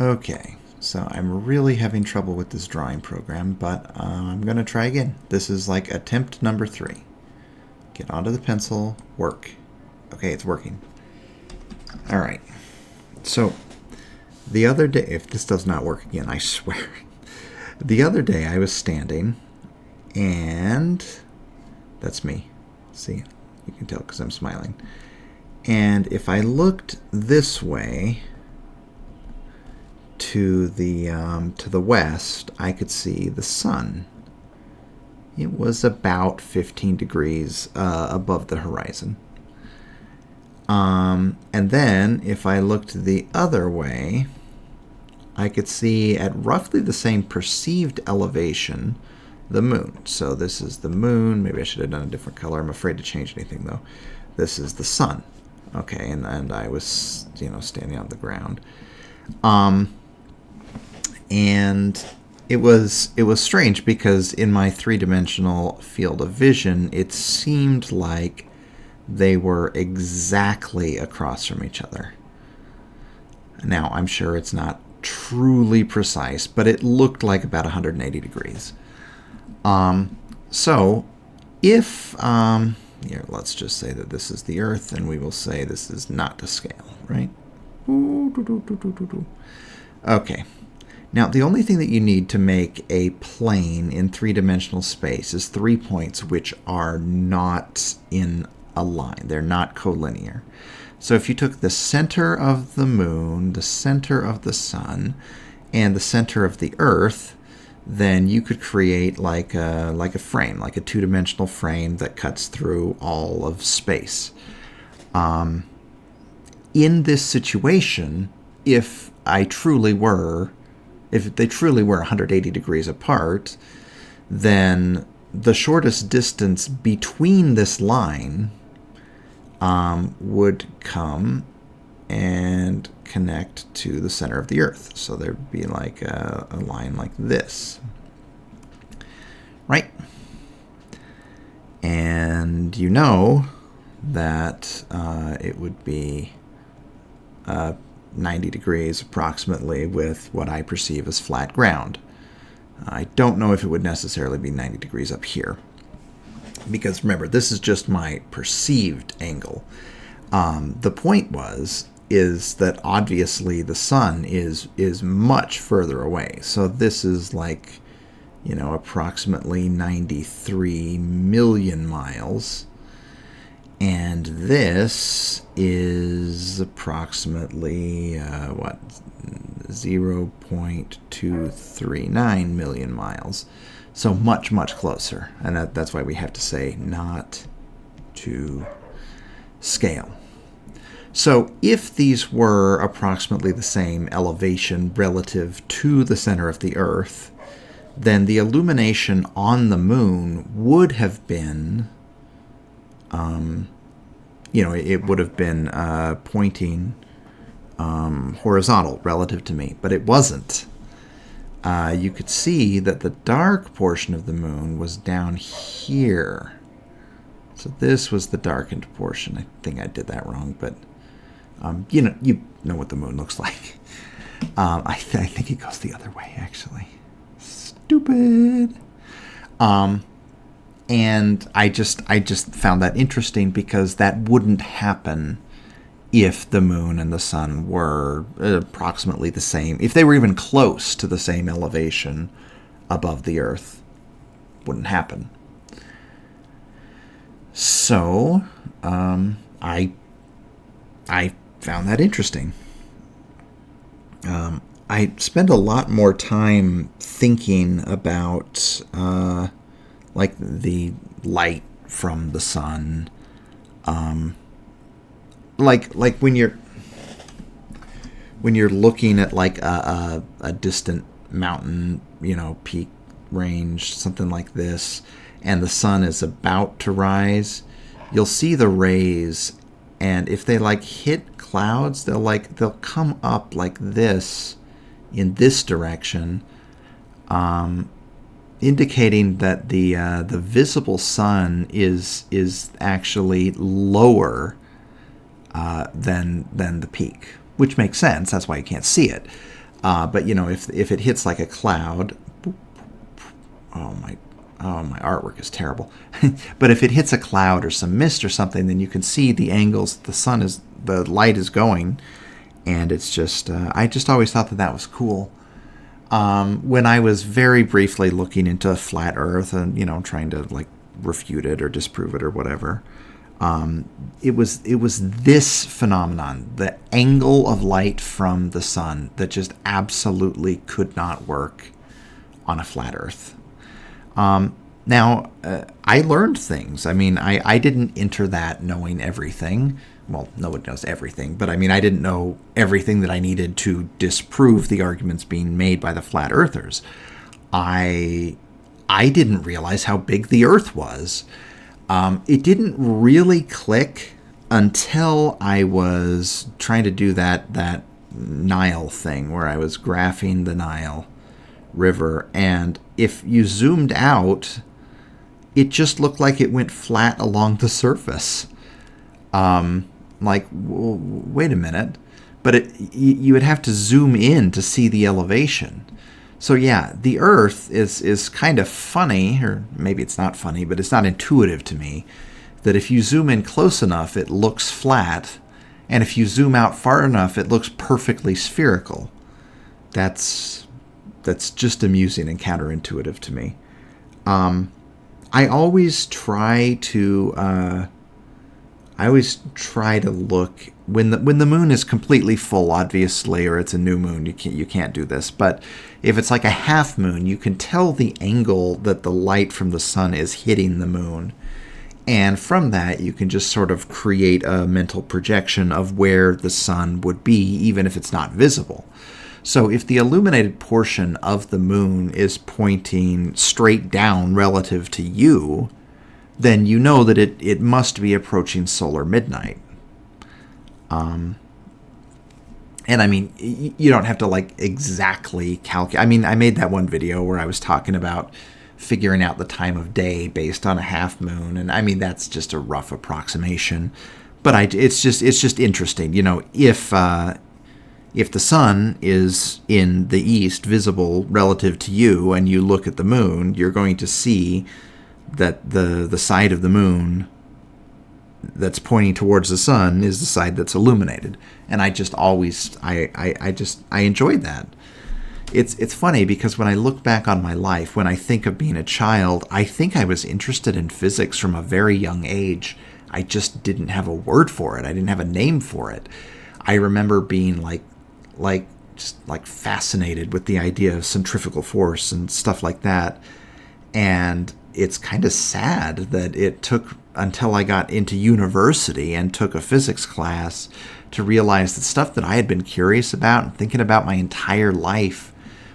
Okay, so I'm really having trouble with this drawing program, but I'm going to try again. This is like attempt number 3. Get onto the pencil, work. Okay, it's working. All right, so the other day, if this does not work again, I swear. The other day I was standing, and that's me. See, you can tell because I'm smiling. And if I looked this way to the west, I could see the sun. It was about 15 degrees above the horizon. And then if I looked the other way, I could see at roughly the same perceived elevation the moon. So this is the moon. Maybe I should have done a different color. I'm afraid to change anything though. This is the sun. Okay, and I was, standing on the ground. And it was strange because in my three-dimensional field of vision, it seemed like they were exactly across from each other. Now, I'm sure it's not truly precise, but it looked like about 180 degrees. So, if, here, let's just say that this is the Earth, and we will say this is not to scale, right? Okay. Now, the only thing that you need to make a plane in three-dimensional space is 3 points which are not in a line. They're not collinear. So if you took the center of the moon, the center of the sun, and the center of the Earth, then you could create like a frame, like a two-dimensional frame that cuts through all of space. In this situation, if they truly were 180 degrees apart, then the shortest distance between this line would come and connect to the center of the Earth. So there'd be like a line like this, right? And you know that it would be 90 degrees approximately with what I perceive as flat ground. I don't know if it would necessarily be 90 degrees up here, because remember, this is just my perceived angle. The point is that obviously the sun is much further away. So this is like, approximately 93 million miles. And this is approximately, 0.239 million miles. So much, much closer. And that's why we have to say not to scale. So if these were approximately the same elevation relative to the center of the Earth, then the illumination on the moon would have been, it would have been pointing horizontal relative to me, but it wasn't. You could see that the dark portion of the moon was down here. So this was the darkened portion. I think I did that wrong, but you know what the moon looks like. I think it goes the other way, actually. Stupid. And I just found that interesting because that wouldn't happen if the moon and the sun were approximately the same. If they were even close to the same elevation above the Earth, wouldn't happen. So I found that interesting. I spend a lot more time thinking about like the light from the sun. Like when you're looking at like a distant mountain, peak range, something like this, and the sun is about to rise, you'll see the rays, and if they like hit clouds, they'll come up like this in this direction, indicating that the visible sun is actually lower than the peak, which makes sense. That's why you can't see it. But if it hits like a cloud, oh my artwork is terrible. But if it hits a cloud or some mist or something, then you can see the angles the light is going, and it's just I just always thought that was cool. When I was very briefly looking into flat Earth and trying to like refute it or disprove it or whatever, it was this phenomenon, the angle of light from the sun, that just absolutely could not work on a flat Earth. Now, I learned things. I mean, I didn't enter that knowing everything. Well, nobody knows everything, but I mean, I didn't know everything that I needed to disprove the arguments being made by the flat earthers. I didn't realize how big the Earth was. It didn't really click until I was trying to do that Nile thing where I was graphing the Nile River, and if you zoomed out, it just looked like it went flat along the surface. Wait a minute. But you would have to zoom in to see the elevation. So yeah, the Earth is kind of funny, or maybe it's not funny, but it's not intuitive to me, that if you zoom in close enough, it looks flat, and if you zoom out far enough, it looks perfectly spherical. That's just amusing and counterintuitive to me. I always try to look when the moon is completely full, obviously, or it's a new moon. You can't do this, but if it's like a half moon, you can tell the angle that the light from the sun is hitting the moon, and from that you can just sort of create a mental projection of where the sun would be, even if it's not visible. So if the illuminated portion of the moon is pointing straight down relative to you, then you know that it must be approaching solar midnight. And I mean, you don't have to like exactly calculate. I mean, I made that one video where I was talking about figuring out the time of day based on a half moon, and I mean that's just a rough approximation. But it's just interesting, if the sun is in the east, visible relative to you, and you look at the moon, you're going to see that the side of the moon that's pointing towards the sun is the side that's illuminated. And I just always I enjoyed that. It's funny because when I look back on my life, when I think of being a child, I think I was interested in physics from a very young age. I just didn't have a word for it. I didn't have a name for it. I remember being just fascinated with the idea of centrifugal force and stuff like that. And it's kind of sad that it took until I got into university and took a physics class to realize that stuff that I had been curious about and thinking about my entire life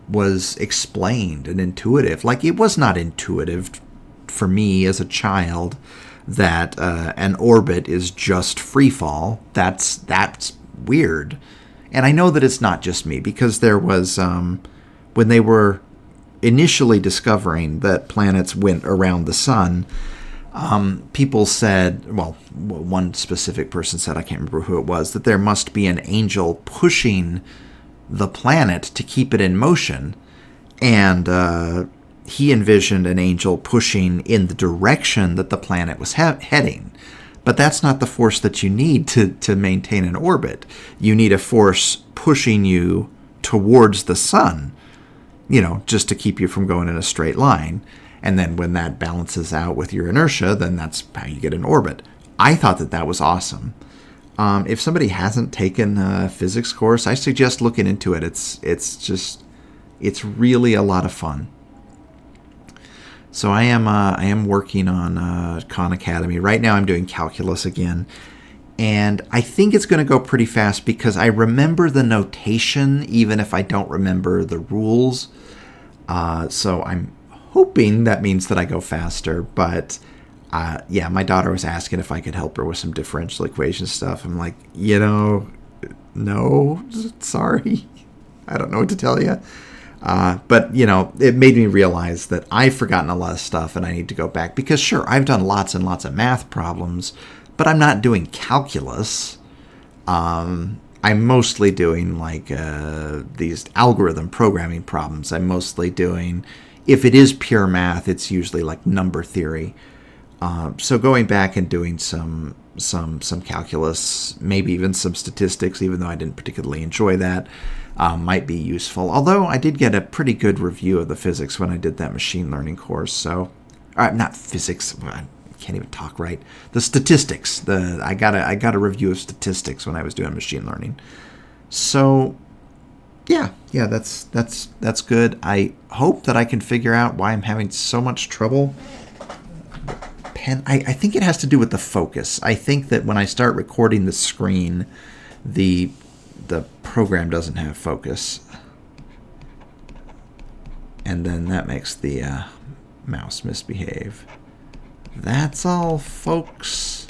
was explained and intuitive. Like, it was not intuitive for me as a child that an orbit is just free fall. That's weird. And I know that it's not just me, because there was, when they were initially discovering that planets went around the sun, people said, well, one specific person said, I can't remember who it was, that there must be an angel pushing the planet to keep it in motion. And he envisioned an angel pushing in the direction that the planet was heading. But that's not the force that you need to maintain an orbit. You need a force pushing you towards the sun, just to keep you from going in a straight line. And then when that balances out with your inertia, then that's how you get an orbit. I thought that was awesome. If somebody hasn't taken a physics course, I suggest looking into it. It's really a lot of fun. So I am working on Khan Academy. Right now I'm doing calculus again. And I think it's going to go pretty fast because I remember the notation, even if I don't remember the rules. So I'm hoping that means that I go faster. But my daughter was asking if I could help her with some differential equation stuff. I'm like, no, sorry. I don't know what to tell you. But it made me realize that I've forgotten a lot of stuff and I need to go back. Because sure, I've done lots and lots of math problems, but I'm not doing calculus. I'm mostly doing like these algorithm programming problems. I'm mostly doing, if it is pure math, it's usually like number theory. So going back and doing some calculus, maybe even some statistics, even though I didn't particularly enjoy that, might be useful. Although I did get a pretty good review of the physics when I did that machine learning course. So, not physics. I can't even talk right. The statistics. I got a review of statistics when I was doing machine learning. So, yeah, that's good. I hope that I can figure out why I'm having so much trouble. I think it has to do with the focus. I think that when I start recording the screen, the program doesn't have focus. And then that makes the mouse misbehave. That's all, folks.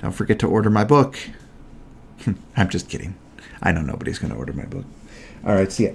Don't forget to order my book. I'm just kidding. I know nobody's going to order my book. All right, see ya.